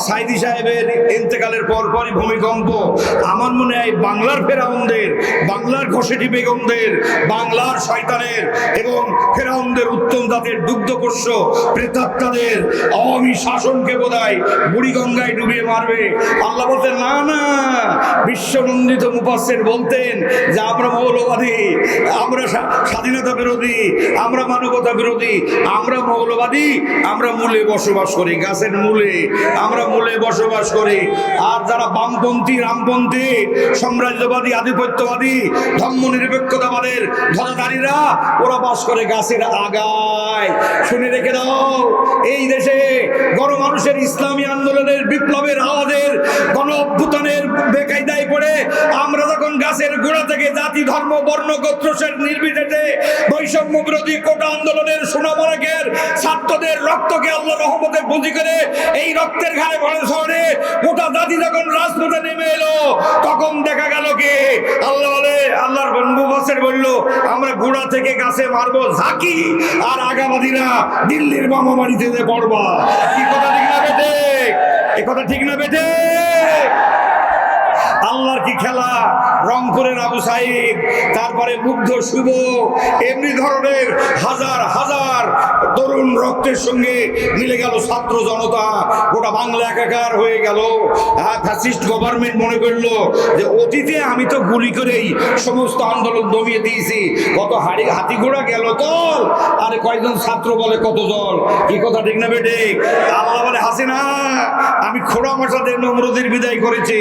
সাইদি সাহেবের ইন্তেকালের পরপরই ভূমিকম্প। আমার মনে হয় বাংলার ফেরাউনদের, বাংলার ঘষেটি বেগমদের, বাংলার শয়তানের এবং ফেরাউনদের উত্তম জাতের দুগ্ধপোষ্য প্রেতাত্মাদের আওয়ামী শাসনকে বোধহয় বুড়িগঙ্গায় ডুবিয়ে মারবে। আল্লাহ বলতেন না না, বিশ্বনন্দিত মুফাসসির বলতেন যে আমরা মৌলবাদী, আমরা স্বাধীনতা বিরোধী, আমরা মানবতা বিরোধী, আমরা মৌলবাদী, আমরা মূলে বসবাস করি, গাছের মূলে আমরা মূলে বসবাস করি। আর যারা বামপন্থী, রামপন্থী, সাম্রাজ্যবাদী, আধিপত্যবাদী, ধর্ম নিরপেক্ষতাবাদের ধরাধারীরা, ওরা বাস করে গাছের আগায়। শুনে রেখে দাও, এই দেশে গণমানুষের ইসলামী আন্দোলনের বিপ্লবের আওয়াজের গণ অভ্যুত্থানের বেকায়দায় পড়ে আমরা যখন গাছের গোড়া থেকে জাতি, ধর্ম, বর্ণ, গোত্রের নির্বিশেষে বৈষম্য বিরোধী কোটা আন্দোলনের সোনামরাগের ছাত্রদের রক্তকে আল্লাহ রহমতে পুঁজি করে এই রক্তের ঘাড়ে ভরে শহরে গোটা জাতি যখন রাজপথে নেমে এলো, তখন দেখা গেল কি আল্লাহ বলে, আল্লাহর মুফাসসির বলল আমরা গোড়া থেকে গাছে মারবো ঝাঁকি, আর আগাবাদীরা দিল্লির মামা বাড়িতে পড়বা। কি কথা ঠিক না বেটে? এ কথা ঠিক না বেটে? আল্লাহর কি খেলা! রংপুরের আবু সাইদ, তারপরে মুগ্ধ শুভ, এমনি ধরনের হাজার হাজার তরুণ রক্তের সঙ্গে মিলে গেল ছাত্র জনতা, গোটা বাংলা একাকার হয়ে গেল। ফ্যাসিস্ট গভর্নমেন্ট মনে করলো যে অতীতে আমি তো গুলি করেই সমস্ত আন্দোলন দমিয়ে দিয়েছি, কত হাতি ঘোড়া গেল তল, আর কয়েকজন ছাত্র বলে কত জল। কি কথা ঠিক না বেটে? আল্লাহ বলে হাসিনা, আমি খোড়া মশাদের নমরুদের বিদায় করেছি,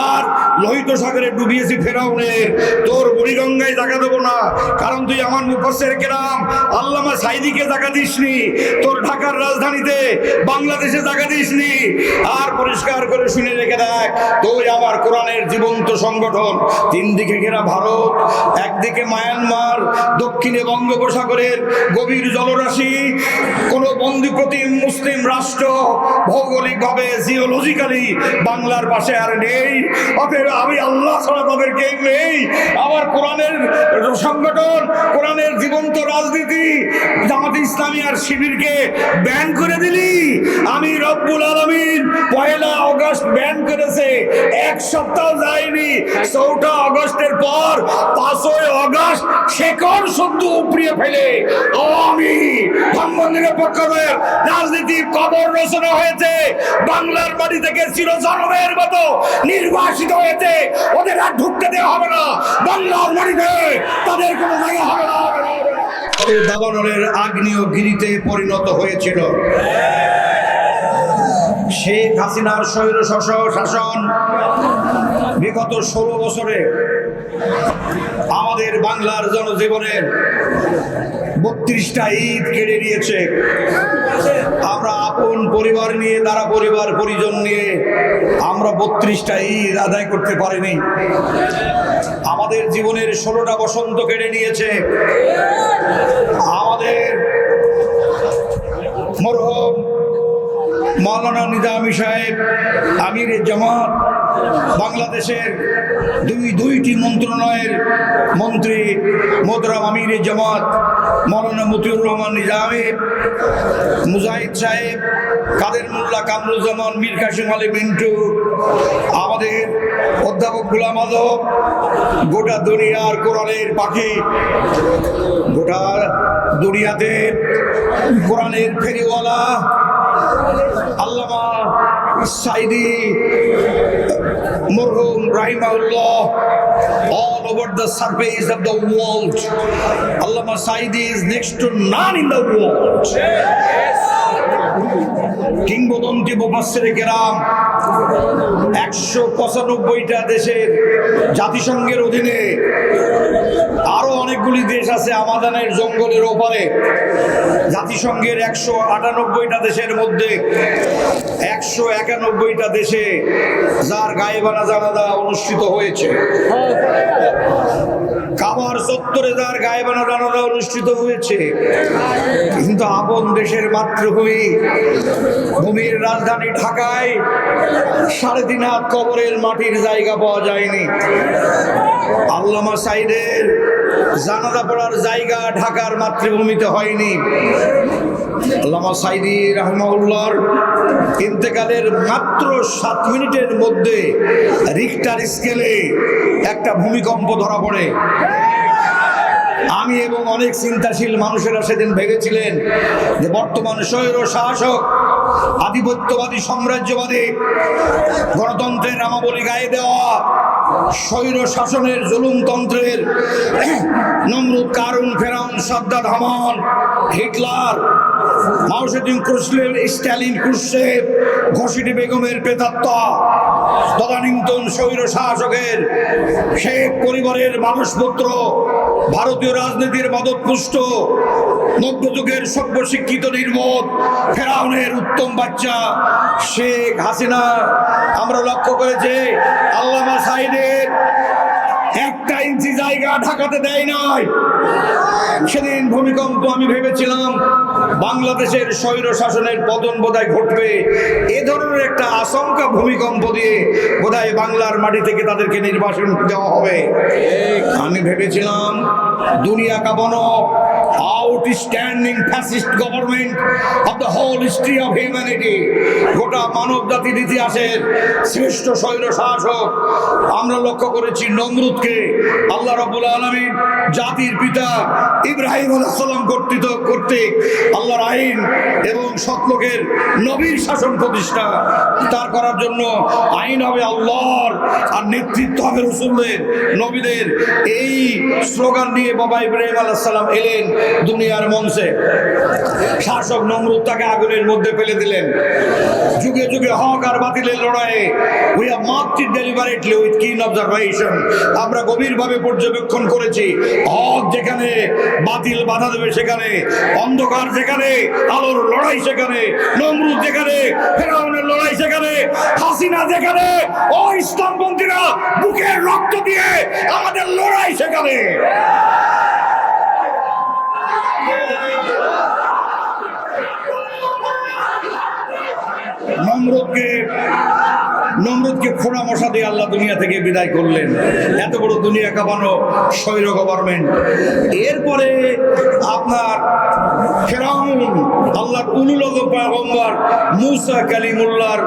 আর লোহিত সাগরে ডুবিয়েছি ফেরাউনের। তোর বুড়িগঙ্গায় জায়গা দেবো না, কারণ তুই আমার মুফাসসির কেরাম আল্লামা সাইদিকে জায়গা দিসনি, তোর ঢাকার রাজধানীতে বাংলাদেশে জায়গা দিসনি। আর পরিষ্কার করে শুনে রেখে দেখ, তুই আমার কোরআনের জীবন্ত সংগঠন। তিন দিকে ঘেরা ভারত, একদিকে মায়ানমার, দক্ষিণে বঙ্গোপসাগরের গভীর জলরাশি, কোন বন্দীপ্রতি মুসলিম রাষ্ট্র ভৌগোলিকভাবে জিওলজিক্যালি বাংলার পাশে আর নেই। অতএব আমি আল্লাহ ছাড়া তাদের কেউ নেই। আমার কোরআনের সংগঠন, কোরআনের জীবন্ত রাজনীতি, জামাতে ইসলামী আর শিবিরকে ব্যান করে দিলি। আমি রব্বুল আলামিন 1 আগস্ট ব্যান করেছে, এক সপ্তাহ যায়নি, 4 আগস্টের পর 5 আগস্ট শেকড় সদ্য উপড়িয়ে ফেলে আওয়ামী ধর্ম নিরপেক্ষদের রাজনীতির কবর রচনা হয়েছে। বাংলার বাড়ি থেকে চিরজন্মের মতো নির্বাসিত হয়েছে, ওদের আর ঢুকতে দেওয়া হবে না। বাংলার বাড়িতে তাদের কোনো জায়গা হবে না। দাবানলের আগ্নেয়গিরিতে পরিণত হয়েছিল শেখ হাসিনার স্বৈর শাসন। বিগত 16 বছরে আমাদের বাংলার জনজীবনের 32টা ঈদ কেড়ে নিয়েছে। আমরা আপন পরিবার নিয়ে, তারা পরিবার পরিজন নিয়ে আমরা 32টা ঈদ আদায় করতে পারিনি। আমাদের জীবনের 16টা বসন্ত কেড়ে নিয়েছে। আমাদের মরহুম মাওলানা নিজামী সাহেব, আমির জামাত, বাংলাদেশের দুইটি মন্ত্রণালয়ের মন্ত্রী মোহতারাম আমির জামাত মাওলানা মতিউর রহমান নিজামী, মুজাহিদ সাহেব, কাদের মোল্লা কামরুজ্জামান, মীর কাসিম আলী মিন্টু, আমাদের অধ্যাপক গোলাম আজম, গোটা দুনিয়ার কোরআনের পাখি, গোটা দুনিয়াতে কোরআনের ফেরিওয়ালা আল্লামা সাইদি মরহুম রাহিমাহুল্লাহ, all over the surface of the world, Allama Saidi is next to none in the world. কিংবদন্তি মুফাসসিরে কেরাম 195টা দেশের জাতিসংঘের অধীনে, আরো অনেকগুলি দেশ আছে আমাদানের জঙ্গলের ওপারে। জাতিসংঘের 198টা দেশের মধ্যে 191টা দেশে যার গায়েবানা জানাজা অনুষ্ঠিত হয়েছে। কাবার চত্বরে যার গায়েবানা জানাজা অনুষ্ঠিত হয়েছে। কিন্তু আপন দেশের মাতৃভূমি, ভূমির রাজধানী ঢাকায় 3.5 হাত কবরের মাটির জায়গা পাওয়া যায়নি। আল্লামা সাইদের জানাজা পড়ার জায়গা ঢাকার মাতৃভূমিতে হয়নি। আল্লামা সাইদি রাহিমাহুল্লাহর ইন্তেকালের মাত্র 7 মিনিটের মধ্যে রিক্টার স্কেলে একটা ভূমিকম্প ধরা পড়ে। আমি এবং অনেক চিন্তাশীল মানুষেরা সেদিন ভেবেছিলেন যে বর্তমান স্বৈর শাসক, আধিপত্যবাদী, সাম্রাজ্যবাদী, গণতন্ত্রের নামাবলী গায়ে দেওয়া স্বৈর শাসনের জুলুমতন্ত্রের নমরুদ, কারুন, ফেরাউন, সাদ্দাত, হামান, হিটলার, মাও সেতুং, ক্রুশলের, স্ট্যালিন, ক্রুশেভ, ঘসিটি বেগমের প্রেতাত্মা, তদানীন্তন স্বৈর শাসকের শেখ পরিবারের মানুষপুত্র, ভারতীয় রাজনীতির মদতপুষ্ট, মধ্যযুগের সভ্য শিক্ষিত নির্বোধ ফেরাউনের উত্তম বাচ্চা শেখ হাসিনা। আমরা লক্ষ্য করেছি আল্লামা সাইদের 1 ইঞ্চি জায়গা ঢাকাতে দেয় নাই। সেদিন ভূমিকম্প আমি ভেবেছিলাম বাংলাদেশের স্বৈর শাসনের পতন বোধহয় ঘটবে, এ ধরনের একটা আশঙ্কা ভূমিকম্প দিয়ে বোধহয় বাংলার মাটি থেকে তাদেরকে নির্বাসন দেওয়া হবে। আমি ভেবেছিলাম দুনিয়া কাঁপানো outstanding fascist government of the whole history of humanity, গোটা মানব জাতির ইতিহাসের শ্রেষ্ঠ স্বৈর শাসক। আমরা লক্ষ্য করেছি নমরুদকে আল্লাহ রাব্বুল আলামিন জাতির পিতা ইব্রাহিম আলাইহিস সালাম কর্তৃক আল্লাহর আইন এবং সৎলোকের নবীর শাসন প্রতিষ্ঠা তার করার জন্য আইন হবে আল্লাহর আর নেতৃত্ব হবে রাসূলদের, নবীদের। এই স্লোগান নিয়ে বাবা ইব্রাহিম আলাইহিস সালাম এলেন দুনিয়ার মঞ্চে। শাসক নমরুদ তাকে আগুনের মধ্যে ফেলে দিলেন। যুগে যুগে হক আর বাতিলের লড়াইয়ে we have marked it deliberately with কিন অবজারভেশন। আমরা গভীরভাবে পর্যবেক্ষণ করেছি হক যেখানে, বাতিল বাধা দেবে সেখানে, অন্ধকার যেখানে, আলোর লড়াই সেখানে, নমরুদ যেখানে, ফেরাউনের লড়াই সেখানে, হাসিনা যেখানে, ও ইসলামপন্থীরা বুকের রক্ত দিয়ে আমাদের লড়াই সেখানে। নমরুদকে খোঁড়া মশা দিয়ে আল্লাহ দুনিয়া থেকে বিদায় করলেন। এত বড় দুনিয়া কাঁপানো স্বৈর গভর্নমেন্ট। এরপরে আপনার ফেরাউন, আল্লাহর উলুল আযম পয়গম্বর মুসা কালিমুল্লাহর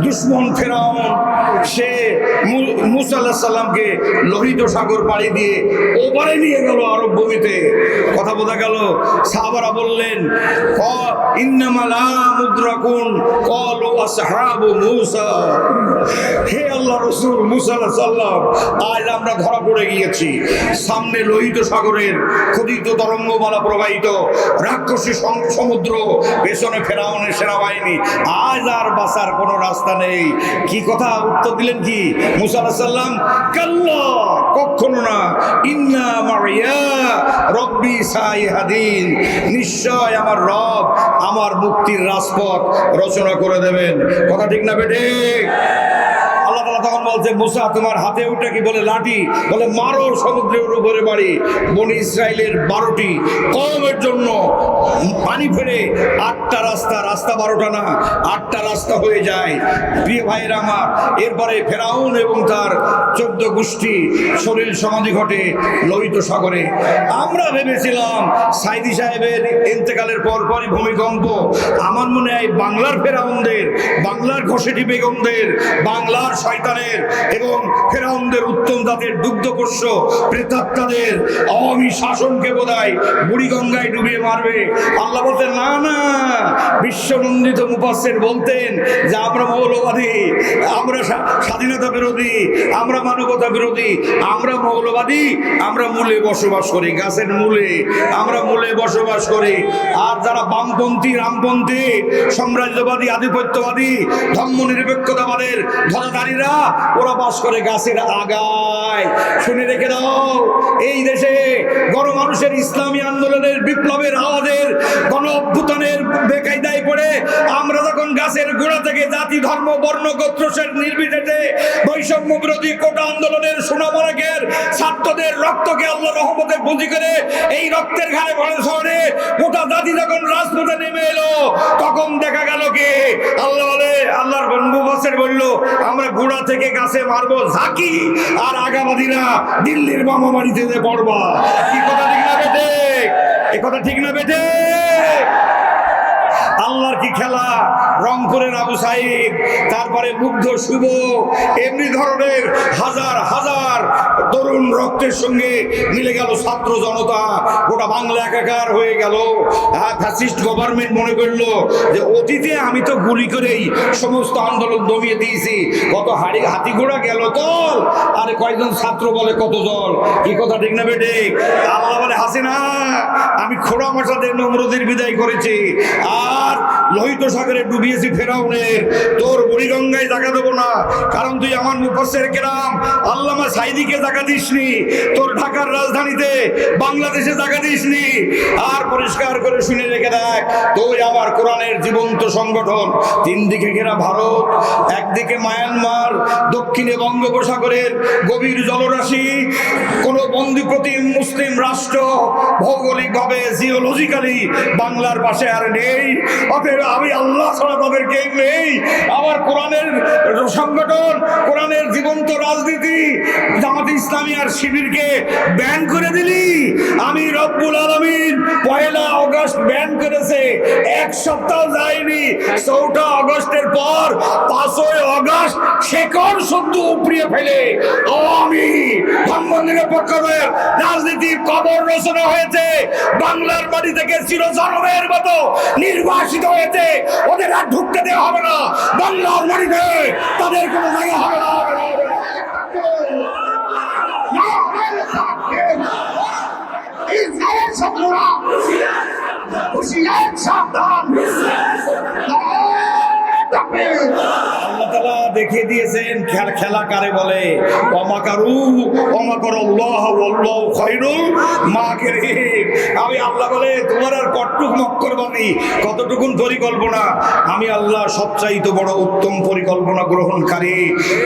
দুশমন ফেরাউন, সে মুসা আলাইহিস সালামকে লোহিত সাগর পাড়ি দিয়ে ওপারে নিয়ে গেল আরব ভূমিতে। কথা বোঝা গেল? সাহাবারা বললেন ইন্নামা লা মুদরাকুন ক্বালু আসহাবু মুসা, হে আল্লাহ রাসূল মুসা আলাইহিস সালাম, আজ আমরা ধরা পড়ে গিয়েছি। সামনে লোহিত সাগরের ক্ষুধিত তরঙ্গমালা প্রবাহিত, রাক্ষসী সমুদ্র, পেছনে ফেরাউনের সেনাবাহিনী, আজ আর বাঁচার কোনো রাস্তা নেই। কি কথা উত্তর দিলেন কি মুসা আলাইহিস সালাম? কাল্লা, কখনো না, ইন্না মাইয়া রব্বি সাইহাদিন, নিশ্চয় আমার রব আমার মুক্তির রাজপথ রচনা করে দেবেন। কথা ঠিক না বেটে? আল্লাহ তাআলা তখন বলছে মুসা তোমার হাতে ওটা কি? বলে লাঠি। বলে মারো সমুদ্রের উপরে বাড়ি। বনি ইসরাইলের 12টি কওমের জন্য পানি ফেলে 8টা রাস্তা, রাস্তা 12টা না 8টা রাস্তা হয়ে যায়। প্রিয় ভাইয়েরা আমার, এরপরে ফেরাউন এবং তার 14 গোষ্ঠী সলিল সমাধি ঘটে লোহিত সাগরে। আমরা ভেবেছিলাম সাইদি সাহেবের ইন্তেকালের পরপরই ভূমিকম্প। আমার মনে হয় বাংলার ফেরাউনদের, বাংলার ঘসেটি বেগমদের, বাংলার শয়তানের এবং ফেরাউনদের উত্তম জাতের দুগ্ধপোষ্য প্রেতাত্মাদের আওয়ামী শাসনকে বোধহয় বুড়িগঙ্গায় ডুবিয়ে মারবে। আল্লাহ বলতেন না না, বিশ্বনন্দিত মুফাসসির বলতেন যে আমরা মৌলবাদী, আমরা স্বাধীনতা বিরোধী, আমরা মানবতা বিরোধী, আমরা মৌলবাদী, আমরা মূলে বসবাস করি, গাছের মূলে আমরা মূলে বসবাস করি। আর যারা বামপন্থী, রামপন্থী, সাম্রাজ্যবাদী, আধিপত্যবাদী, ধর্ম নিরপেক্ষতাবাদের ধরাধারীরা, ওরা বাস করে গাছের আগায়। শুনে রেখে দাও, এই দেশে গণমানুষের ইসলামী আন্দোলনের বিপ্লবের আওয়াজের গণ অভ্যুত্থানের বেকায়দায় পড়ে আমরা যখন গাছের গোড়া থেকে জাতি, ধর্ম, বর্ণ, গোত্রসের নির্বিশেষে বৈষম্য বিরোধী কোটা আন্দোলনের সোনামরাগের ছাত্রদের রক্তকে আল্লাহ রহমতে পুঁজি করে এই রক্তের ঘাড়ে ভরে শহরে গোটা জাতি যখন রাজপথে নেমে এলো, তখন দেখা গেল কি আল্লাহ বলে, আল্লাহর মুফাসসির বলল আমরা গোড়া থেকে গাছে মারবো ঝাঁকি, আর আগাবাদীরা দিল্লির মামাবাড়িতে পড়বা। কি কথা ঠিক না বেটে? এ কথা ঠিক না বেটে? আল্লাহর কি খেলা! রংপুরের আবু সাইদ, তারপরে মুগ্ধ শুভ, এমনি ধরনের হাজার হাজার তরুণ রক্তের সঙ্গে মিলে গেল ছাত্র জনতা। গোটা বাংলা একাকার হয়ে গেল। ফ্যাসিস্ট গভর্নমেন্ট মনে করলো যে অতীতে আমি তো গুলি করেই সমস্ত আন্দোলন দমিয়ে দিয়েছি, কত হাতি ঘোড়া গেল তল, আরে কয়েকজন ছাত্র বলে কত জল। কি কথা ঠিক না বেটে? আল্লাহ বলে হাসিনা, আমি খোড়া মশাদের নমরুদের বিদায় করেছি, আর লোহিত সাগরে ডুবিয়েছি ফেরাউনের। তোর বুড়িগঙ্গায় জায়গা দেবো না, কারণ তুই আমার মুফাসসির কেরাম আল্লামা সাইদিকে জায়গা দিসনি, তোর ঢাকার রাজধানীতে বাংলাদেশে জায়গা দিসনি। আর পরিষ্কার করে শুনে রেখে দেখ, তুই আমার কোরআনের জীবন্ত সংগঠন। তিন দিকে ঘেরা ভারত, একদিকে মায়ানমার, দক্ষিণে বঙ্গোপসাগরের গভীর জলরাশি, কোন বন্দীপ্রতি মুসলিম রাষ্ট্র ভৌগোলিকভাবে জিওলজিক্যালি বাংলার পাশে আর নেই। অতএব আমি আল্লাহ ছাড়া তাদের কেউ নেই। আমার কোরআনের সংগঠন, কোরআনের জীবন্ত রাজনীতি, জামাত ইসলামী আর শিবিরকে ব্যান করে দিলি। আমি রব্বুল আলামিন 1 আগস্ট ব্যান করেছে, এক সপ্তাহ যায়নি, 4 আগস্টের পর 5 আগস্ট শেকড় সদ্য উপড়িয়ে ফেলে আওয়ামী ধর্মনিরপেক্ষদের রাজনীতির কবর রচনা হয়েছে। বাংলার মাটি থেকে চিরজনমের মতো নির্বাসিত হয়েছে। ওদের আর ঢুকতে দেওয়া হবে না বাংলার মাটিতে, তাদের কোনো জায়গা হবে না। আল্লাহ তাআলা দেখিয়ে দিয়েছেন খেলা কারে বলে। ওয়ামাকারু ওয়ামাকারাল্লাহ ওয়াল্লাহু খায়রুল মাকিরিন। আমি আল্লাহ বলে তোমার আর কতটুক মক্করবাদী, কতটুকুন পরিকল্পনা, আমি আল্লাহ সবচাইতে বড় উত্তম পরিকল্পনা গ্রহণকারী।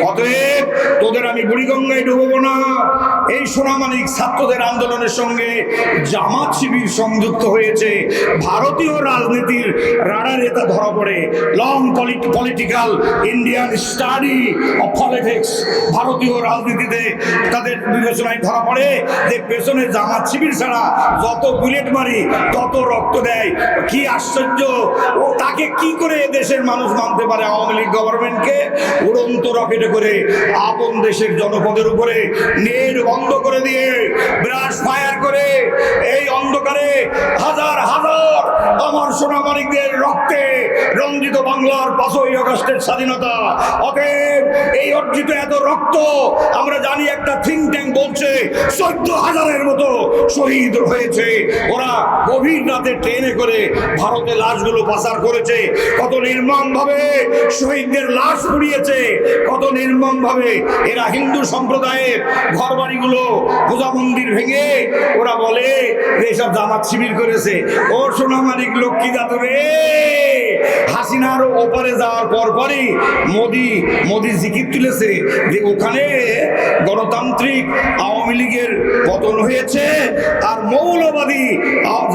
অতএব তোদের আমি বুড়িগঙ্গায় ডুববো না। এই সোনামানিক ছাত্রদের আন্দোলনের সঙ্গে জামাত শিবির সংযুক্ত হয়েছে। ভারতীয় রাজনীতির রাডারে তা ধরা পড়ে। Long political Indian study of politics, ভারতীয় রাজনীতিতে তাদের বিবেচনায় ধরা পড়ে যে পেছনে জামাত শিবির ছাড়া যত বুলেট মারি তত রক্ত দেয়। কি আশ্চর্য! ও তাকে কি করে দেশের মানুষ মানতে পারে? আওয়ামী লীগ গভর্নমেন্টকে উড়ন্ত রকেটে করে আপন দেশের জনপদের উপরে নেট বন্ধ করে দিয়ে ব্রাশ ফায়ার করে এই অন্ধকারে হাজার হাজার আমার সোনামানিকদের রক্তে রঞ্জিত বাংলার 5 আগস্টের স্বাধীনতা। অতএব এই অর্জিত এত রক্ত আমরা জানি, একটা থিঙ্ক ট্যাঙ্ক বলছে 14,000-এর মতো শহীদ হয়েছে। ওরা গভীর রাতে ট্রেনে করে ভারতে লাশগুলো পাচার করেছে। কত নির্মম ভাবে শহীদদের লাশ পুড়িয়েছে, কত নির্মম ভাবে এরা হিন্দু সম্প্রদায়ের ঘর বাড়িগুলো, পূজা মন্দির ভেঙে ওরা বলে এসব জামাত শিবির করেছে। ও সোনামানিক লক্ষ্মী জাদু রে, হাসিনার ওপারে যাওয়ার পরপরই মোদি জিকির তুলেছে যে ওখানে গণতান্ত্রিক আওয়ামী লীগের পতন হয়েছে আর মৌলবাদী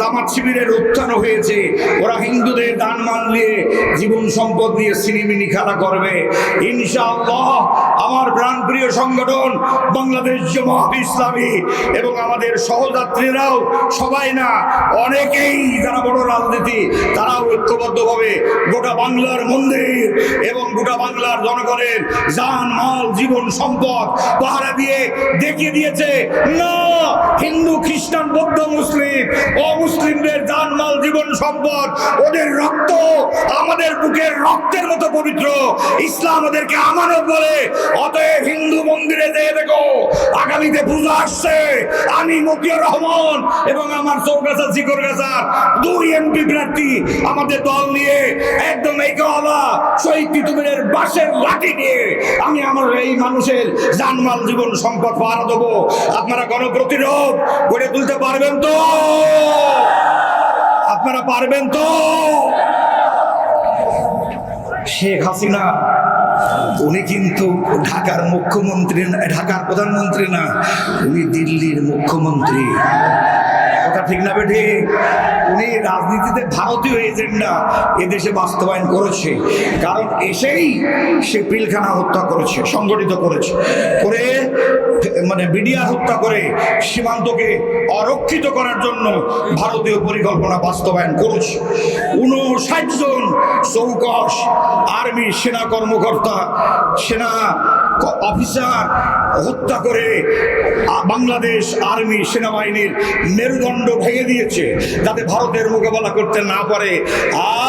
জামাত শিবিরের উত্থান হয়েছে। ওরা হিন্দুদের দান মান নিয়ে, জীবন সম্পদ নিয়ে সিনেমিনি খেলা করবে। ইনশাআল্লাহ আমার প্রাণপ্রিয় সংগঠন বাংলাদেশ জামাত ইসলামী এবং আমাদের সহযাত্রীরাও, সবাই না অনেকেই যারা বড় রাজনীতি, তারাও ঐক্যবদ্ধভাবে গোটা বাংলার মন্দির এবং গোটা বাংলার জনগণের জান মাল জীবন সম্পদ পাহারা দিয়ে দেখিয়ে দিয়েছে না, হিন্দু খ্রিস্টান বৌদ্ধ মুসলিম অমুসলিমদের জান মাল জীবন সম্পদ, ওদের রক্ত আমাদের বুকের রক্তের মতো পবিত্র। ইসলাম ওদেরকে আমানত বলে। অতএব হিন্দু মন্দিরে যেয়ে দেখো, আগামীতে পূজা আসছে। আমি মতিউর রহমান এবং আমার চৌগাছা জিকরগাছার 2 এমপি প্রার্থী আমাদের দল নিয়ে একদম এইকালা শহীদ তিতুমিরের বাঁশের লাঠি নিয়ে আমি আমার এই মানুষের জানমাল জীবন সম্পদ পাহারা দেবো। আপনারা গণপ্রতিরোধ গড়ে তুলতে পারবেন তো? আপনারা পারবেন তো? শেখ হাসিনা উনি কিন্তু ঢাকার মুখ্যমন্ত্রী, ঢাকার প্রধানমন্ত্রী না, উনি দিল্লির মুখ্যমন্ত্রী। কথা ঠিক না বেঠে? উনি রাজনীতিতে ভারতীয় এজেন্ডা এদেশে বাস্তবায়ন করেছে, কারণ এসেই সে পিলখানা হত্যা করেছে, সংগঠিত করেছে, করে মানে বিডিআর হত্যা করে সীমান্তকে অরক্ষিত করার জন্য ভারতীয় পরিকল্পনা বাস্তবায়ন করেছে। 59 জন চৌকস আর্মি সেনা কর্মকর্তা, সেনা অফিসার হত্যা করে বাংলাদেশ আর্মি সেনাবাহিনীর মেরুদণ্ড ভেঙে দিয়েছে, যাতে ভারতের মোকাবেলা করতে না পারে।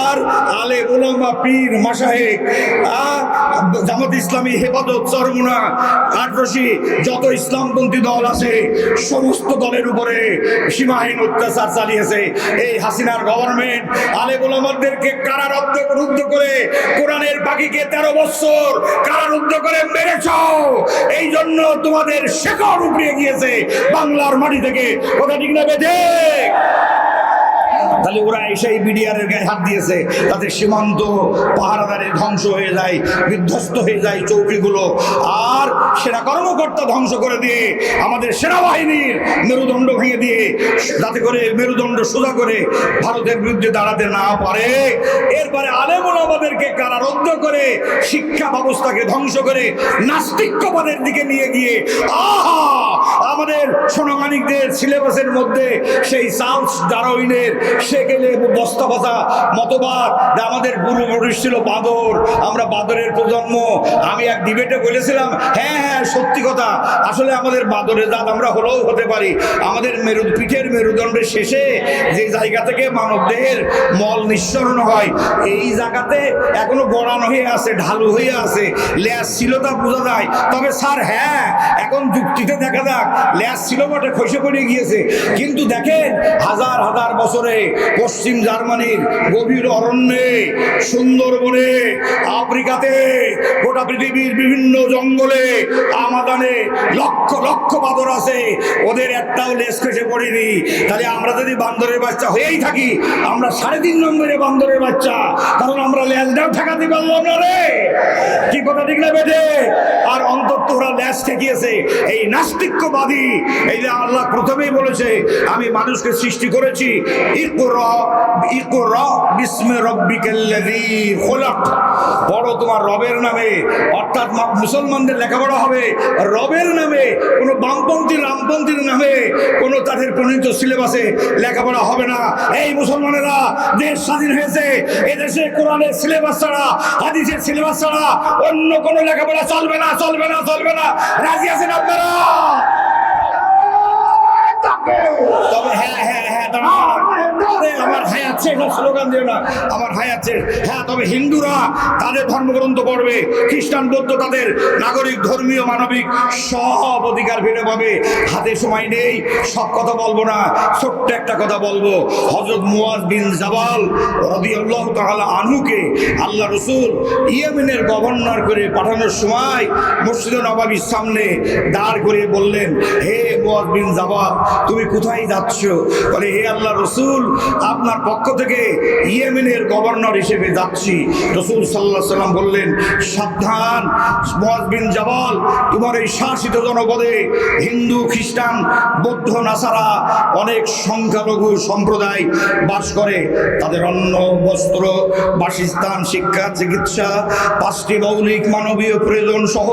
আর আলে ওলামা পীর মাশায়েখ, জামাত ইসলামী, হেফাজত, চরমুনা, আটরশি, যত ইসলামপন্থী দল আছে সমস্ত দলের উপরে সীমাহীন অত্যাচার চালিয়েছে এই হাসিনার গভর্নমেন্ট। আলে ওলামাদেরকে কারারুদ্ধ করে কোরআনের পাখিকে 13 বছর কারারুদ্ধ করে মেরেছ। এই জন্য তোমাদের শেকড় উপড়িয়ে গিয়েছে বাংলার মাটি থেকে। কথা ঠিক না বেঠে? তাহলে ওরা এসে বিডিআর এর গায়ে হাত দিয়েছে, তাদের সীমান্ত পাহারাদারে ধ্বংস হয়ে যায়, বিধ্বস্ত হয়ে যায় চৌকিগুলো। আর সেনা কর্মকর্তা ধ্বংস করে দিয়ে আমাদের সেনাবাহিনীর মেরুদণ্ড ভেঙে দিয়ে, যাতে করে মেরুদণ্ড সোজা করে ভারতের বিরুদ্ধে দাঁড়াতে না পারে। এরপরে আলেম ওলামাদেরকে কারারুদ্ধ করে শিক্ষা ব্যবস্থাকে ধ্বংস করে নাস্তিক্যবাদের দিকে নিয়ে গিয়ে আমাদের সোনামানিকদের সিলেবাসের মধ্যে সেই চার্লস ডারউইনের সেকেলে বস্তাবাসা মতবাদ, আমাদের পূর্বপুরুষ ছিল বাদর, আমরা বাদরের প্রজন্ম। আমি এক ডিবেটে বলেছিলাম, হ্যাঁ সত্যি কথা, আসলে আমাদের বাদরের জাত আমরা হলেও হতে পারি। আমাদের পিঠের মেরুদণ্ডের শেষে যে জায়গা থেকে মানবদেহের মল নিঃসরণ হয়, এই জায়গাতে এখনো গড়ানো হয়ে আছে, ঢালু হয়ে আছে। ল্যাস ছিল তা বোঝা যায়, তবে স্যার হ্যাঁ এখন যুক্তিতে দেখা যাক, ল্যাস ছিল বটে, খসে পড়ে গিয়েছে। কিন্তু দেখেন হাজার হাজার বছরে পশ্চিম জার্মানির গভীর অরণ্যে, সুন্দরবনে, আফ্রিকাতে, গোটা পৃথিবীর বিভিন্ন জঙ্গলে, আমাদানে লক্ষ লক্ষ বাঁদর আছে, ওদের একটাও লেজ খসে পড়েনি। তাহলে আমরা যদি বান্দরের বাচ্চা হয়েই থাকি, আমরা 3.5 নম্বরে বান্দরের বাচ্চা, কারণ আমরা লেজটাও ঠেকাতে পারলাম না রে। কি কথা ঠিক না বেঠে? আর অন্তত ওরা লেজ ঠেকিয়েছে এই নাস্তিক্যবাদী। এই যে আল্লাহ প্রথমেই বলেছে, আমি মানুষকে সৃষ্টি করেছি পড়ো তোমার রবের নামে। অর্থাৎ মুসলমানদের লেখাপড়া হবে রবের নামে, কোনো বামপন্থী রামপন্থীর নামে কোনো তাদের প্রণীত সিলেবাসে লেখাপড়া হবে না। এই মুসলমানেরা দেশ স্বাধীন হয়েছে, এদেশে কোরআনের সিলেবাস ছাড়া, হাদিসের সিলেবাস ছাড়া অন্য কোনো লেখাপড়া চলবে না, চলবে না, চলবে না। রাজি আছেন আপনারা? তবে হ্যাঁ হ্যাঁ হ্যাঁ আমার হাই আছে, স্লোগান দিও না, আমার হাই আছে। হ্যাঁ, তবে হিন্দুরা তাদের ধর্মগ্রন্থ পড়বে, খ্রিস্টান বৌদ্ধ তাদের নাগরিক, ধর্মীয়, মানবিক সব অধিকার ফিরে পাবে। হাতে সময় নেই, সব কথা বলবো না, ছোট্ট একটা কথা বলবো। হযরত মুয়াজ বিন জাবাল রাদিয়াল্লাহু তাআলা আনহুকে আল্লাহ রাসূল ইয়েমেনের গভর্নর করে পাঠানোর সময় মসজিদে নববীর সামনে দাঁড় করে বললেন, হে মুয়াজ বিন জাবাল, তুমি কোথায় যাচ্ছ? বলে, হে আল্লাহ রাসূল, আপনার পক্ষ থেকে ইয়েমেনের গভর্নর হিসেবে যাচ্ছি। রাসূল সাল্লাল্লাহু আলাইহি সাল্লাম বললেন, সাবধান মুয়াজ বিন জাবাল, তোমার এই শাসিত জনপদে হিন্দু, খ্রিস্টান, বৌদ্ধ, নাসারা অনেক সংখ্যালঘু সম্প্রদায় বাস করে। তাদের অন্ন, বস্ত্র, বাসস্থান, শিক্ষা, চিকিৎসা, 5টি মৌলিক মানবীয় প্রয়োজন সহ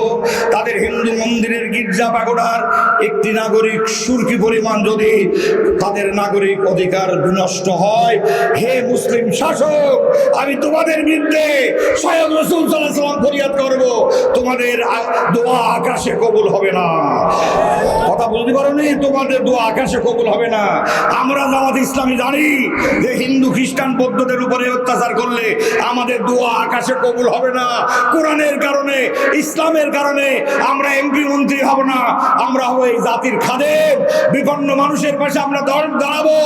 তাদের হিন্দু মন্দিরের গির্জা পাগোড়ার একটি নাগরিক সুরকি পরিমাণ যদি তাদের নাগরিক অধিকার বিনষ্ট হয়, হে মুসলিম শাসক, আমি তোমাদের বিরুদ্ধে স্বয়ং রাসূল সাল্লাল্লাহু আলাইহি ওয়াসাল্লাম ফরিয়াদ করব, তোমাদের দোয়া আকাশে কবুল হবে না। কথা বলতে পারোনি? তোমাদের দোয়া আকাশে কবুল হবে না। আমরা জামাত ইসলামী জানি যে হিন্দু, খ্রিস্টান, বৌদ্ধদের উপরে অত্যাচার করলে আমাদের দোয়া আকাশে কবুল হবে না। কোরআনের কারণে, ইসলামের কারণে আমরা এমপি মন্ত্রী হব না, আমরা হব এই জাতির খাদেম। বিপন্ন মানুষের পাশে আমরা দাঁড়াবো।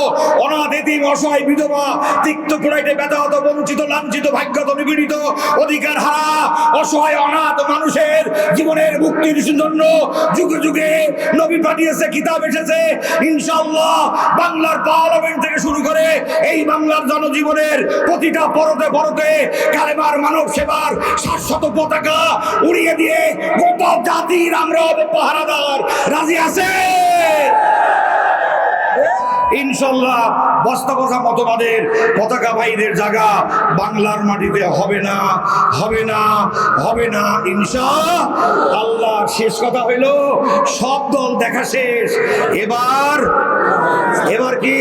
অনাথ, এতিম, অসহায়, বিধবা, তিক্ত পোড়াইতে ব্যথাহত, বঞ্চিত, লাঞ্ছিত, ভাগ্যত, নিপীড়িত, অধিকার হারা, অসহায় অনাথ মানুষের জীবনের মুক্তির জন্য যুগে যুগে নবী পাঠিয়েছে, কিতাব এসেছে। ইনশাআল্লাহ বাংলার পার্লামেন্ট থেকে শুরু করে এই বাংলার জনজীবনের প্রতিটা পরতে পরতে কালেমার, মানব সেবার শাশ্বত পতাকা উড়িয়ে দিয়ে গোটা জাতির আমরা পাহারাদার। রাজি আছে? ইনশাল্লাহ বস্তা কথা মতবাদের পতাকা ভাইদের জায়গা বাংলার মাটিতে হবে না, হবে না, হবে না ইনশাআল্লাহ। শেষ কথা হইল সব দল দেখা শেষ, এবার কি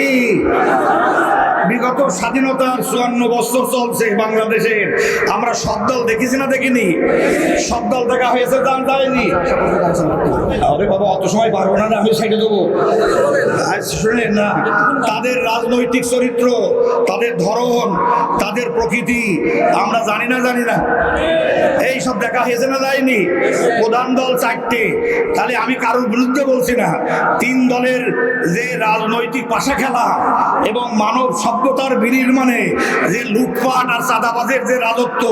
বিগত স্বাধীনতার 54 বছর চলছে বাংলাদেশের, আমরা সব দল দেখেছি না দেখিনি? সব দল দেখা হয়েছে, দান দেয়নি। আরে বাবা অত সময় পারবো না, আমি সাইডে দেবো। শুনেন না, তাদের রাজনৈতিক চরিত্র, তাদের ধরন, তাদের প্রকৃতি আমরা জানি না এই সব দেখা হয়েছে না যায়নি? প্রধান দল 4টে, তাহলে আমি কারোর বিরুদ্ধে বলছি না। 3 দলের যে রাজনৈতিক পাশা খেলা এবং মানব সভ্যতার বিনির্মাণে যে লুটপাট আর চাঁদাবাজের যে রাজত্ব,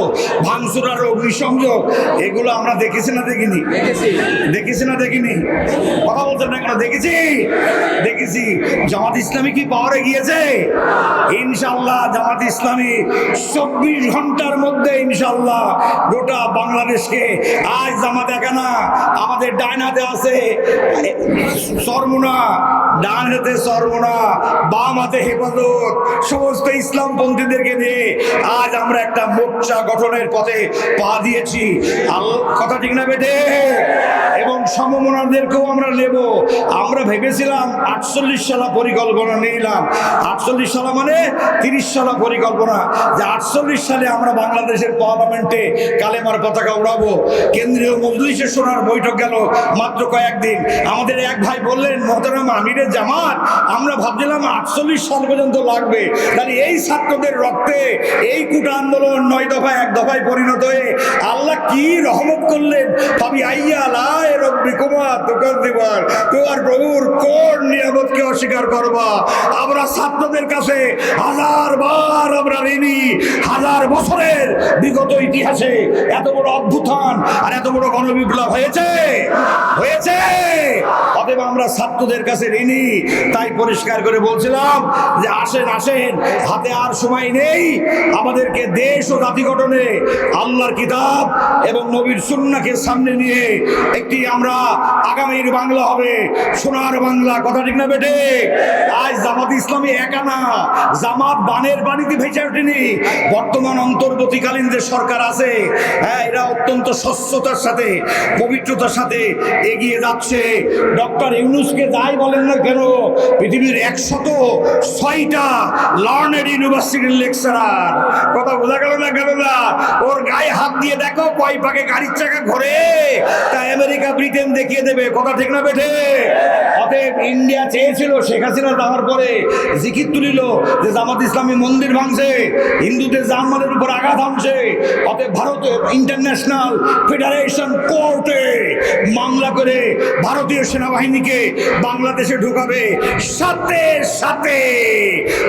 ভাঙচুর আর অগ্নিসংযোগ, এগুলো আমরা দেখেছি না দেখিনি? দেখেছি না দেখিনি? কথা বলছেন না কেন? দেখেছি। জামাত ইসলামী কি পাওয়ারে গিয়েছে? ইনশাল্লাহ জামাত ইসলামী 24 ঘন্টার মধ্যে ইনশাল্লাহ গোটা বাংলাদেশকে, আজ জামাত একা না, আমাদের ডান হাতে আছে সরমুনা, ডান হাতে সরমুনা, বাম হাতে হেফাজত, সমস্ত ইসলামপন্থীদেরকে নিয়ে আজ আমরা একটা মোর্চা গঠনের পথে পা দিয়েছি। কথা ঠিক না বেটে? এবং সমমনাদেরকেও আমরা নেব। আমরা ভেবেছিলাম 48 সালা পরিকল্পনা নিলাম, 48 সালা মানে 30 সালা পরিকল্পনা, যে 48 সালে আমরা বাংলাদেশের পার্লামেন্টে কালেমার পতাকা উড়াবো। কেন্দ্রীয় মজলিসে শোনার বৈঠক গেল মাত্র কয়েকদিন। আমাদের এক ভাই বললেন, মোহতারাম আমিরে জামাত, আমরা ভাবছিলাম 48 সাল পর্যন্ত লাগবে। তাহলে এই ছাত্রদের রক্তে এই কুটা আন্দোলন 9 দফায় 1 দফায় পরিণত হয়ে আল্লাহ কি রহমত করলেন। ভাবি আইয়া লাই রব্বি কুমা তোকার দিবার, তোমার প্রভুর কোন নিয়ামতকে অস্বীকার করবা? আমরা ছাত্রদের কাছে 1000 বার আমরা ঋণী। 1000 বছরের বিগত ইতিহাসে এত বড় অভ্যুত্থান আর এত বড় গণবিপ্লব হয়েছে। অতএব আমরা ছাত্রদের কাছে ঋণী। তাই পরিষ্কার করে বলছিলাম যে আসেন হাতে আর সময় নেই। আমাদেরকে দেশ ও জাতি গঠনে আল্লাহর কিতাব এবং নবীর সুন্নাহকে সামনে নিয়ে একটি আমরা আগামীর বাংলা হবে, সোনার বাংলা। কথা ঠিক না বেটে? আজ জামাত ইসলামী একা না, জামাত বানের পানিতে ভেসে ওঠেনি। বর্তমান অন্তর্বর্তীকালীন যে সরকার আছে, এরা অত্যন্ত স্বচ্ছতার সাথে, পবিত্রতার সাথে এগিয়ে যাচ্ছে। ডক্টর ইউনূসকে যাই বলেন না কেন, পৃথিবীর 106টা লার্নেড ইউনিভার্সিটির লেকচারার। কথা বোঝা গেল না? ওর গায়ে হাত দিয়ে দেখো কয় পাকে গাড়ির চাকা ঘোরে, তা আমেরিকা ব্রিটেন দেখিয়ে দেবে। কথা ঠিক না বেঠে? অতএব ইন্ডিয়া চেয়েছিল শেখ হাসিনা যাওয়ার পরে জিকির তুলিল যে জামাত ইসলামী মন্দির ভাঙছে, হিন্দুদের জানমালের উপর আঘাত হানছে। অতএব ভারতে ইন্টারন্যাশনাল ফেডারেশন কোর্টে মামলা করে ভারতীয় সেনাবাহিনীকে বাংলাদেশে ঢুকাবে। সাথে সাথে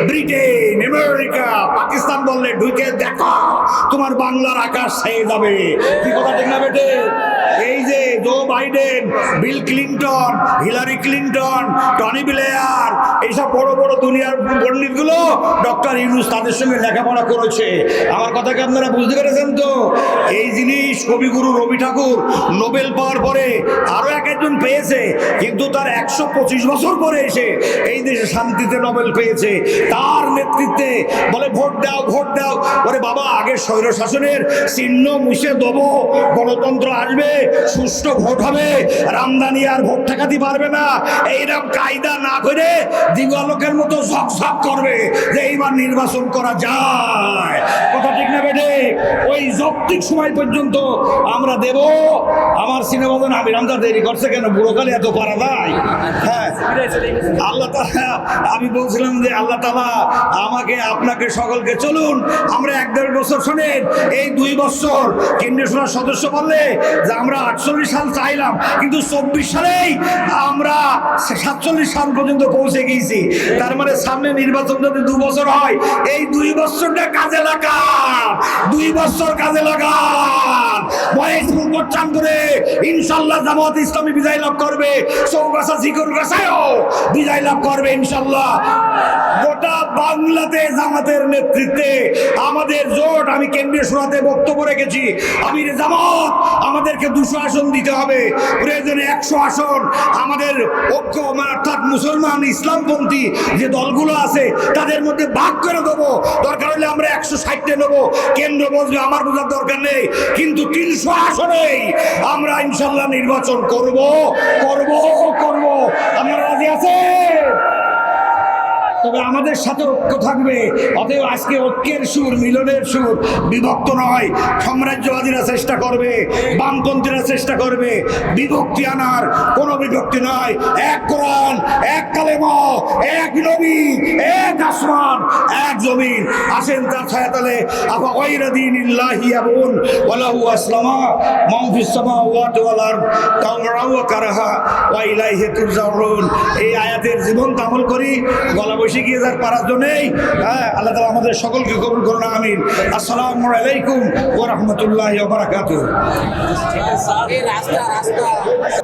ব্রিটেন, আমেরিকা, পাকিস্তান বললে ঢুকে দেখো তোমার বাংলার আকাশ ছেয়ে যাবে। কি কথা ঠিক না বেটে? এই যে Joe Biden, Bill Clinton, Hillary Clinton, Tony Blair, এইসব বড় বড় দুনিয়ার পণ্ডিতগুলো ডক্টর ইউনূস তাদের সঙ্গে লেখাপড়া করেছে। আমার কথাকে আপনারা বুঝতে পেরেছেন তো? এই জিনিস কবিগুরু রবি ঠাকুর নোবেল পাওয়ার পরে আরো একজন পেয়েছে, কিন্তু তার 125 বছর পরে এসে এই দেশে শান্তিতে নোবেল পেয়েছে। তার নেতৃত্বে বলে ভোট দাও, ভোট দাও। ওরে বাবা, আগে স্বৈর শাসনের চিহ্ন মুছে দেবো, গণতন্ত্র আসবে, সুষ্ঠু ভোট হবে। রামদানি আর ভোট ঠেকাতে পারবে না। এইরকম কায়দা না করে দিবালোকের মতো ঝকঝক করবে যে এইবার নির্বাচন করা যায়। কথা ঠিক না বেঠে? ওই যৌক্তিক সময় পর্যন্ত আমরা দেব। আমার সিনেমা আমি রামদা দেরি করছে কেন? বুড়োকালে এত পারা যায়? হ্যাঁ, আল্লাহ তাআলা, আমি বলছিলাম যে আল্লাহ তাআলা আমাকে আপনাকে সকলকে, চলুন আমরা 1-1.5 বছর শোনেন, এই 2 বছর কেন্দ্রীয় সরকার সদস্য বললে যে আমরা 48 সাল চাইলাম, কিন্তু 24 সালেই আমরা 47 সাল পর্যন্ত পৌঁছে গিয়েছি। তার মানে সামনে নির্বাচন যদি 2 বছর হয়, এই 2 বছরটা কাজে লাগান, 2 বছর কাজে লাগান। বয়স প্রচার করে ইনশাল্লাহ জামাত ইসলামী বিজয় লাভ করবে। চৌগাছা জিকুর গাছায়ও বিজয় লাভ করবে ইনশাল্লাহ। গোটা বাংলাতে জামাতের নেতৃত্বে আমাদের জোট। আমি কেন্দ্রীয় সভাতে বক্তব্য রেখেছি, আমির জামাত আমাদেরকে 200 আসন দিতে হবে, প্রয়োজনে 100 আসন। আমাদের ঐক্য অর্থাৎ মুসলমান ইসলামপন্থী যে দলগুলো আছে তাদের মধ্যে ভাগ করে দেবো, দরকার হলে আমরা 160টে নেবো, কেন্দ্র বসবে, আমার বোঝার দরকার নেই। কিন্তু 300 আসনেই আমরা ইনশাল্লাহ নির্বাচন করব করব করব। আপনারা রাজি আছেন? তবে আমাদের সাথে ঐক্য থাকবে। অতএব আজকে ঐক্যের সুর, মিলনের সুর, বিভক্ত নয়। সাম্রাজ্যবাদীরা চেষ্টা করবে, বামপন্থীরা চেষ্টা করবে বিভক্তি আনার, কোনো বিভক্তি নয়। এক কোরআন, এক কালেমা, এক নবী, এক আসমান, এক জমিন। আসেন তার ছায়াতলে। আফা গায়রা দীনিল্লাহি ইয়াবগুন ওয়া লাহু আসলামা মান ফিস সামাওয়াতি ওয়াল আরদ তাওআন ওয়া কারাহা ওয়া ইলাইহি তুরজাউন। এই আয়াতের জীবন্ত আমল করি, গলা বসে গিয়ে যার পারার জন্যই। আল্লাহ তাআলা আমাদের সকলকে কবুল করুন, আমিন। আসসালামু আলাইকুম ওয়া রাহমাতুল্লাহি ওয়া বারাকাতুহু।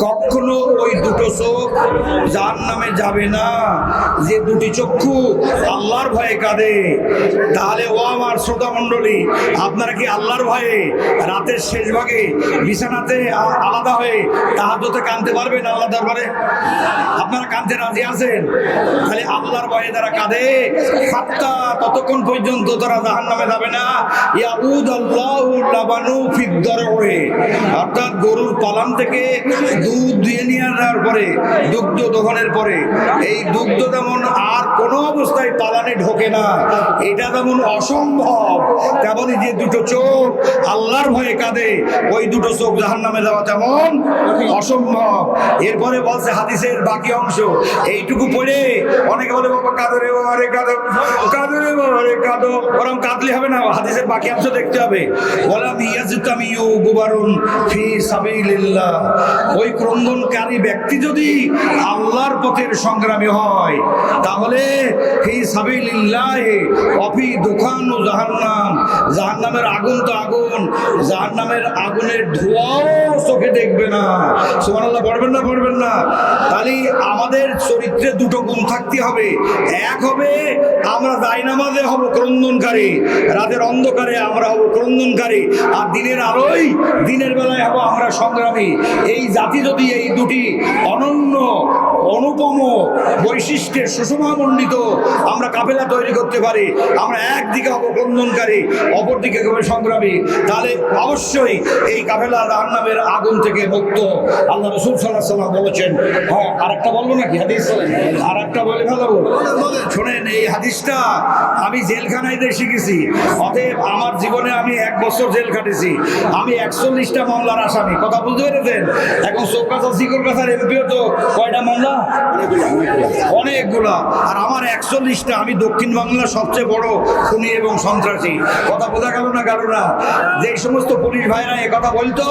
কখনো ওই দুটো চোখ জাহান্নামে যাবে না যে দুটি চক্ষু আল্লাহর ভয়ে কাঁদে। তাহলে ও আমার শ্রোতা মণ্ডলী, আপনারা কি আল্লাহর ভয়ে রাতের শেষ ভাগে বিছানাতে আলাদা হয়ে তাহাজ্জুদে কাঁদতে পারবেন আল্লাহ দরবারে? আপনারা কাঁদতে রাজি আছেন? তাহলে আল্লাহর ভয়ে যারা কাঁদে, হাত্তা ততক্ষণ পর্যন্ত তারা জাহান্নামে যাবে না। ইয়াউদাল্লাহু লাবানু ফিদ দারওয়ে, অর্থাৎ গরুর পালান থেকে দুধ দিয়ে নিয়ে আনার পরে, দুগ্ধ দহনের পরে, এই দুগ্ধ যেমন আর কোনো অবস্থায় পালানে ঢোকে না, এটা যেমন অসম্ভব, তেমনই যে দুটো চোখ আল্লাহর ভয়ে কাঁদে, ওই দুটো চোখ জাহান্নামে যাওয়া তেমন অসম্ভব। এরপরে বলছে হাদিসের বাকি অংশ, এইটুকু পড়ে অনেকে বলে বাবা কাঁদো রে বাবা রে কাঁদো, কাঁদো রে বাবা রে কাঁদো। ওরকম কাঁদলে হবে না, হাদিসের বাকি অংশ দেখতে হবে। ওয়ালাম ইয়াজতামিউ গুবারুন ফি সাবিলিল্লাহ, ওই ক্রন্দনকারী ব্যক্তি যদি আল্লাহর পথের সংগ্রামী হয়, তাহলে ফি সাবিলিল্লাহ অফি দুখানু জাহান্নাম, জাহান্নামের আগুন তো আগুন, জাহান্নামের আগুনের ধোঁয়াও চোখে দেখবে না। সুবহানাল্লাহ পড়বেন না পড়বেন না? তাহলে আমাদের চরিত্রে দুটো গুণ থাকতে হবে। এক হবে আমরা জায়নামাজে হব ক্রন্দনকারী, রাতের অন্ধকারে আমরা হব ক্রন্দনকারী, আর দিনের আলোয় দিনের বেলায় হব আমরা সংগ্রামী। এই জাতি যদি এই দুটি অনন্য অনুপম বৈশিষ্ট্যের সুষমামণ্ডিত আমরা কাফেলা তৈরি করতে পারি, আমরা একদিকে হব ক্রন্দনকারী, অপরদিকে হবে সংগ্রামী, তাহলে অবশ্যই এই কাফেলা জাহান্নামের আগুন থেকে মুক্ত। আল্লাহ রাসূল সাল্লাল্লাহু আলাইহি ওয়াসাল্লাম বলেছেন। হ্যাঁ, আরেকটা বলবো নাকি হাদিস? আরেকটা বলে ফেলাবো, শোনেন। এই হাদিসটা আমি জেলখানায় শিখেছি, অতএব আমার জীবনে আমি 1 বছর জেল কাটেছি। আমি 41টা মামলার আসামি, কথা বুঝতে পেরেছেন? এখন চৌকাছা সিকরকাছার এমপিও তো কয়টা মামলা? অনেকগুলা। আর আমার 41টা। আমি দক্ষিণ বাংলার সবচেয়ে বড় খুনি এবং সন্ত্রাসী। কথা বোঝা গেল না? গেল না? যে সমস্ত পুলিশ ভাইরা কথা বলতো,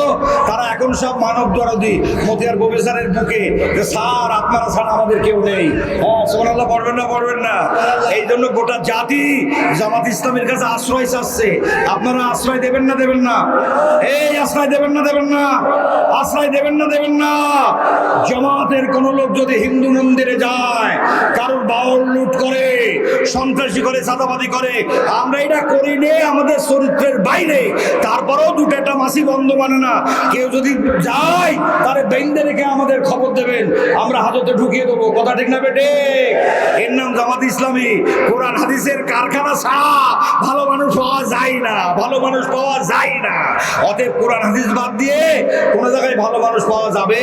তারা এখন সব মানব দরদি মতিয়ার প্রফেসরের বুকে, যে স্যার আপনারা ছাড়া আমাদের কেউ নেই। হ্যাঁ, সুবহানাল্লাহ পড়বেন না পড়বেন না? এই জন্য গোটা জাতি জামাত ইসলামের কাছে আশ্রয় চাচ্ছে। আপনারা আশ্রয় দেবেন না দেবেন না? এই আশ্রয় দেবেন না দেবেন না? আশ্রয় দেবেন না দেবেন না? জামাতের কোন লোক যদি হিন্দু মন্দিরে যায়, কারোর বাউল লুট করে, সন্ত্রাসী করে, চাঁদাবাদি করে, আমরা এটা করি নে, আমাদের চরিত্রের বাইরে, তারপরেও দুটো একটা মাসি বন্ধ মানে না। কেউ যদি যায় তারে বেঁধে রেখে আমাদের খবর দেবেন, আমরা হাজতে ঢুকিয়ে দেবো। কথা ঠিক না বেটে? এর নাম জামাত ইসলামী। কোরআন হাদিসের কারখানা ছাড়া ভালো মানুষ পাওয়া যায় না, ভালো মানুষ পাওয়া যায় না। অতএব কোরআন হাদিস বাদ দিয়ে কোনো জায়গায় ভালো মানুষ পাওয়া যাবে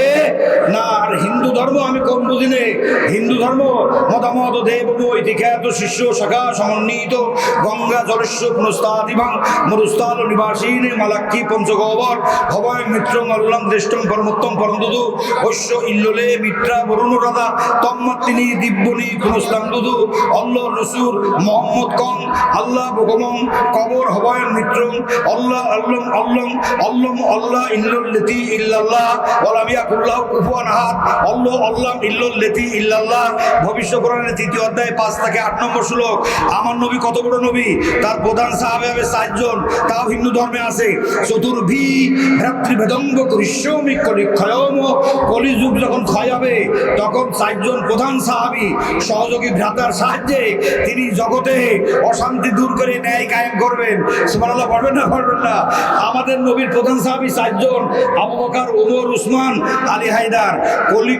না। আর হিন্দু ধর্ম আমি কম বুঝি নে। হিন্দু ধর্ম মতামত দেববৈ দীক্ষাত শিষ্য শাখা সমন্বিত গঙ্গা জলস্য পুনস্তাদিভাং মরুস্তাল নিবাসীনে মালাক্ষী পঞ্চগহ্বর ভবয় মিত্রং অল্লাম দেষ্টং পরমোত্তম পরমদুদু ঐশ্য ইল্লোলে মিত্রা বরুণ রাধা তম্মাত্তিনি দিব্যনি পুনস্তাং দুদু অল্লাহ রসুর মোহাম্মদ কং আল্লাহ ভগমং কবর হবয় মিত্রং আল্লাহ আল্লাম আল্লাম আল্লাম আল্লাহ ইল্লুল্লতি ইল্লাল্লাহ ওয়ালাম ইয়াকুল্লাহু কুফুয়ান আহাদ আল্লাহ আল্লাম ইল্লাল্লাতি ইল্লাল্লাহ ভবিষ্যৎবাণীর 3য় অধ্যায় 5 থেকে 8 নম্বর শ্লোক। আমার নবী কত বড় নবী, তার প্রধান সাহাবে হবে 60 জন, তাও হিন্দু ধর্মে আছে। চতুর্ভি ভ্রাতৃভেদঙ্গ করিষ্যমি কলিক্ষয়ম, কলিযুগ যখন ক্ষয় হবে তখন 60 জন প্রধান সাহাবী সহযোগী ভ্রাতার সাহায্যে তিনি জগতে অশান্তি দূর করে ন্যায় কায়েম করবেন। সুবহানাল্লাহ পড়বেন না পড়বেন না? আমাদের নবীর প্রধান সাহাবী 60 জন, আবু বকর, ওমর, উসমান, আলী হায়দার।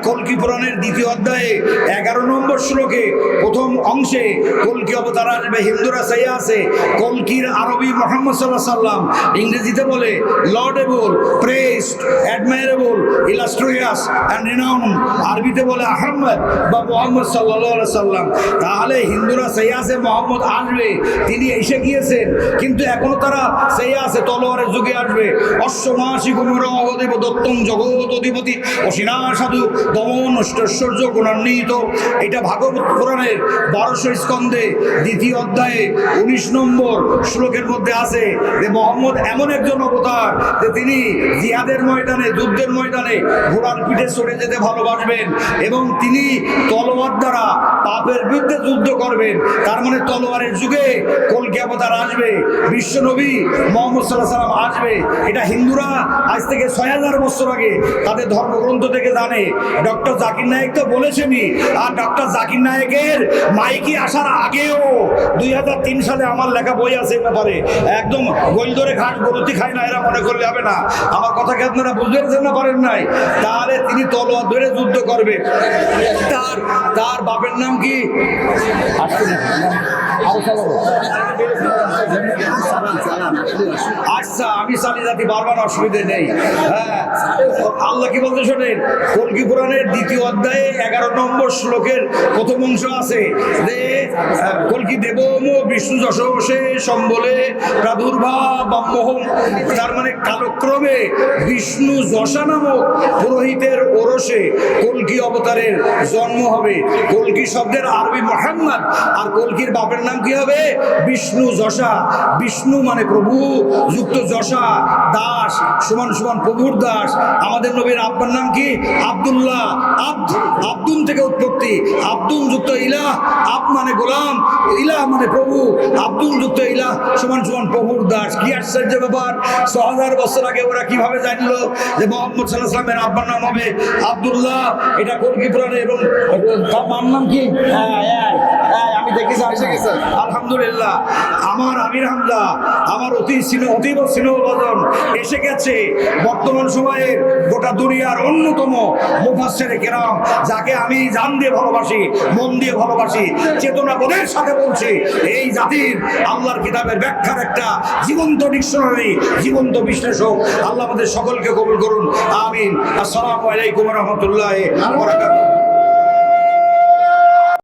কলকি পুরাণের 2য় অধ্যায়ে 11 নম্বর শ্লোকে প্রথম অংশে কলকি অবতার আসবে। হিন্দুরা সেই আছে কলকির আরবি মুহাম্মদ সাল্লাল্লাহু আলাইহি সাল্লাম, ইংরেজিতে বলে লর্ডেবল, pressed, admirable, illustrious and renowned, আরবিতে বলে আহমদ বা মুহাম্মদ সাল্লাল্লাহু আলাইহি সাল্লাম। তাহলে হিন্দুরা সেই আছে মোহাম্মদ আসবে, তিনি এসে গিয়েছেন, কিন্তু এখনো তারা সেই আছে তলোয়ারের যুগে আসবে। অশ্বমাসী কুমর অহদেব দত্তং জগৎ অধিপতি অসীনা সাধু দমন অষ্টৈশ্বর্য গুণান্বিত। এটা ভাগবত পুরাণের 1200 স্কন্ধে 2য় অধ্যায়ে 19 নম্বর শ্লোকের মধ্যে আছে যে মোহাম্মদ এমন একজন অবতার যে তিনি জিহাদের ময়দানে, যুদ্ধের ময়দানে ঘোড়ার পিঠে চড়ে যেতে ভালোবাসবেন এবং তিনি তলোয়ার দ্বারা পাপের বিরুদ্ধে যুদ্ধ করবেন। তার মানে তলোয়ারের যুগে কলকি অবতার আসবে, বিশ্বনবী মুহাম্মদ সাল্লাল্লাহু আলাইহি সাল্লাম আসবে। এটা হিন্দুরা আজ থেকে 6000 বছর আগে তাদের ধর্মগ্রন্থ থেকে জানে। ডক্টর জাকির নায়েক তো বলেছেনই, আর ডক্টর জাকির নায়েকের মাইকি আসার আগেও 2003 সালে আমার লেখা বই আছে এই ব্যাপারে। একদম গোল ধরে ঘাট গরুতি খায় না, এরা মনে করলে হবে না। আমার কথাকে আপনারা বুঝতে পেরেছেন না পারেন নাই? তাহলে তিনি তলোয়ার ধরে যুদ্ধ করবে। তার বাপের নাম কি? আচ্ছা, আমি চালিয়ে যাতে বারবার অসুবিধে নেই। হ্যাঁ, আল্লাহ কি বলতে শোনেন, কলকি পুরাণের 2য় অধ্যায়ে 11 নম্বর শ্লোকের প্রথম অংশ আছে যে কলকি দেবম বিষ্ণু যশোসে সম্বলে প্রাদুর্ভাবমোহম। তার মানে কালক্রমে বিষ্ণু যশা নামক পুরোহিতের ওরসে কলকি অবতারের জন্ম হবে। কলকি শব্দের আরবি মুহাম্মদ, আর কলকির বাপের নাম কি হবে? বিষ্ণু যশা। বিষ্ণু মানে প্রভু, যুক্ত যশা দাস, সমান সমান প্রভুর দাস। আমাদের নবীর আব্বার নাম কি? আব্দুল্লাহ। আব্দুন থেকে উৎপত্তি, আব্দুন যুক্ত ইলাহ, আব মানে গোলাম, ইলাহ মানে প্রভু, আব্দুল যুক্ত ইলাহ সমান সমান প্রভুর দাস। কি আশ্চর্য ব্যাপার! 6000 বছর আগে ওরা কিভাবে জানলো যে মুহাম্মদ সাল্লাল্লাহু আলাইহি সাল্লামের আব্বার নাম হবে আব্দুল্লাহ? এটা কলকি পুরাণে। এবং তার মার নাম কি? আমি দেখেছি, আলহামদুলিল্লাহ। আমার আমির হামজা, আমার অতীব স্নেহভাজন এসে গেছে বর্তমান সময়ে গোটা দুনিয়ার অন্যতম মুফাসসিরে কেরাম, যাকে আমি জান দিয়ে ভালোবাসি, মন দিয়ে ভালোবাসি, চেতনাবোধের সাথে বলছি। এই জাতির আল্লাহর কিতাবের ব্যাখ্যার একটা জীবন্ত ডিকশনারি, জীবন্ত বিশ্লেষক। আল্লাহ আমাদের সকলকে কবুল করুন, আমিন। আসসালামু আলাইকুম ওয়া রাহমাতুল্লাহি ওয়া বারাকাতুহু।